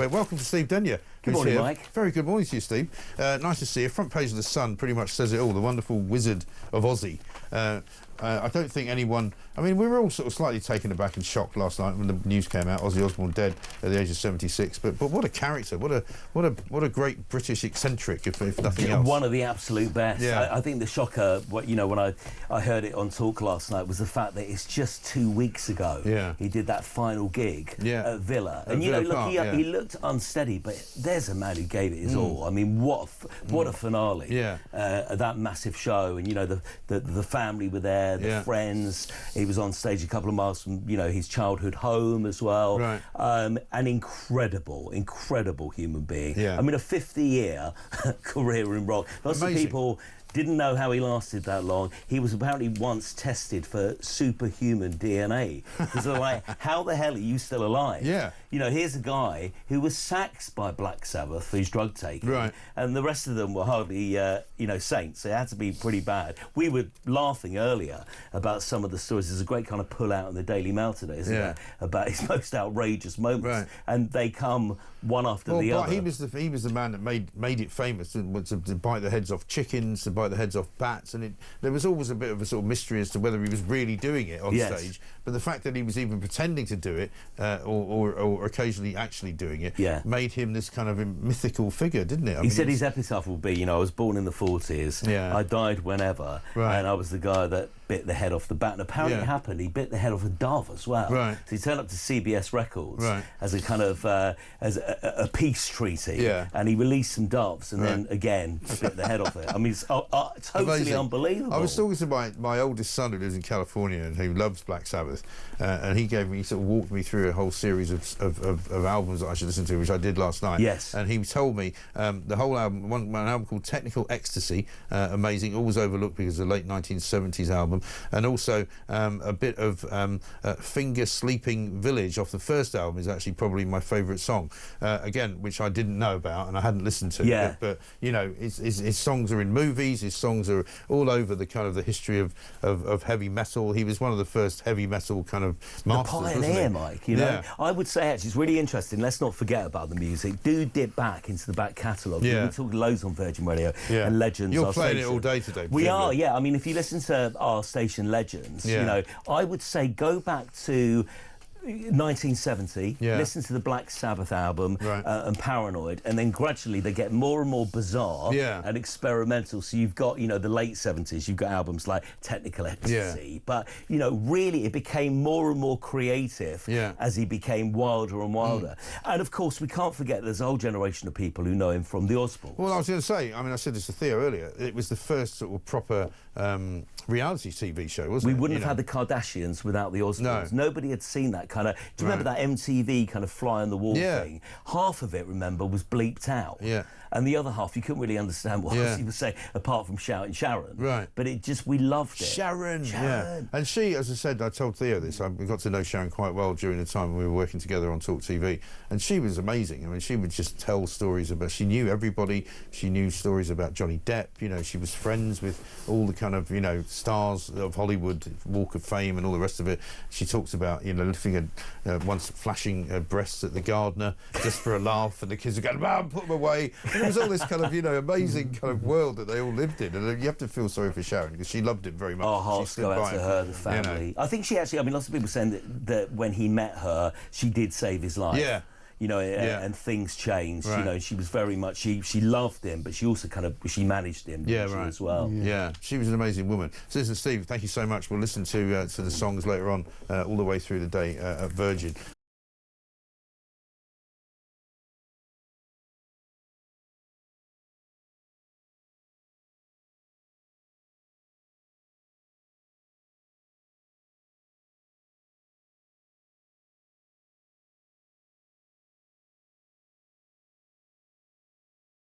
Welcome to Steve Denyer. Good morning, here. Mike. Very good morning to you, Steve. Nice to see you. Front page of the Sun pretty much says it all. The wonderful wizard of Ozzy. I don't think anyone... I mean, we were all sort of slightly taken aback and shocked last night when the news came out. Ozzy Osbourne dead at the age of 76. But what a character! What a great British eccentric, if nothing else. One of the absolute best. Yeah. I think the shocker, when I heard it on Talk last night, was the fact that it's just 2 weeks ago. Yeah. He did that final gig at Villa, and Villa look, Park, he looked unsteady, but there's a man who gave it his all. I mean, what a finale! Yeah. That massive show, and the family were there, the friends. He was on stage a couple of miles from his childhood home as well. Right. An incredible human being. Yeah. I mean, a 50-year career in rock. Lots of people didn't know how he lasted that long. He was apparently once tested for superhuman DNA. Because they're like, how the hell are you still alive? Yeah. Here's a guy who was sacked by Black Sabbath for his drug taking. Right. And the rest of them were hardly, saints. It had to be pretty bad. We were laughing earlier about some of the stories. There's a great kind of pull-out in the Daily Mail today, isn't there? About his most outrageous moments. Right. And they come one after the other. He was the man that made it famous to bite the heads off chickens, to bite the heads off bats, and there was always a bit of a sort of mystery as to whether he was really doing it on stage. But the fact that he was even pretending to do it, or occasionally actually doing it, made him this kind of mythical figure, didn't it? He said his epitaph will be, I was born in the 40s, I died whenever, and I was the guy that bit the head off the bat. And apparently it happened, he bit the head off a dove as well. Right. So he turned up to CBS Records as a kind of as a peace treaty, and he released some doves, and then again bit the head off it. I mean, it's totally amazing. Unbelievable. I was talking to my oldest son who lives in California and who loves Black Sabbath, and he sort of walked me through a whole series of albums that I should listen to, which I did last night. Yes. And he told me the whole album, an album called Technical Ecstasy, amazing, always overlooked because of the late 1970s album, and also a bit of Finger Sleeping Village off the first album is actually probably my favourite song, again, which I didn't know about and I hadn't listened to. Yeah. But his songs are in movies, his songs are all over the kind of the history of heavy metal. He was one of the first heavy metal kind of masters, the pioneer, Mike. I would say actually it's really interesting. Let's not forget about the music. Do dip back into the back catalogue. We talk loads on Virgin Radio and Legends. You're playing it all day today. We are, yeah. I mean, if you listen to our station Legends, I would say go back to 1970, listen to the Black Sabbath album and Paranoid, and then gradually they get more and more bizarre and experimental. So you've got, the late 70s, you've got albums like Technical Ecstasy, but, really it became more and more creative as he became wilder and wilder. And of course, we can't forget there's a whole generation of people who know him from the Osbournes. Well, I was going to say, I mean, I said this to Theo earlier, it was the first sort of proper reality TV show, wasn't it? We wouldn't have had the Kardashians without the Osbournes. No. Nobody had seen that kind of... Do you remember that MTV kind of fly on the wall thing? Half of it, remember, was bleeped out. Yeah. And the other half, you couldn't really understand what he was saying, apart from shouting Sharon. Right. But we loved it. Sharon. Yeah. And she, as I said, I told Theo this, we got to know Sharon quite well during the time we were working together on TalkTV. And she was amazing. I mean, she would just tell stories about... She knew everybody. She knew stories about Johnny Depp. She was friends with all the kind of, stars of Hollywood, Walk of Fame and all the rest of it. She talks about, lifting once flashing breasts at the gardener just for a laugh, and the kids are going, "Mum, put them away." And it was all this kind of, amazing kind of world that they all lived in. And you have to feel sorry for Sharon because she loved it very much. Our hearts go out to her, the family. I think she actually, lots of people saying that when he met her, she did save his life. Yeah. And things changed. She was very much, she loved him, but she also she managed him as well. Yeah, she was an amazing woman. So listen, Steve, thank you so much. We'll listen to the songs later on, all the way through the day at Virgin.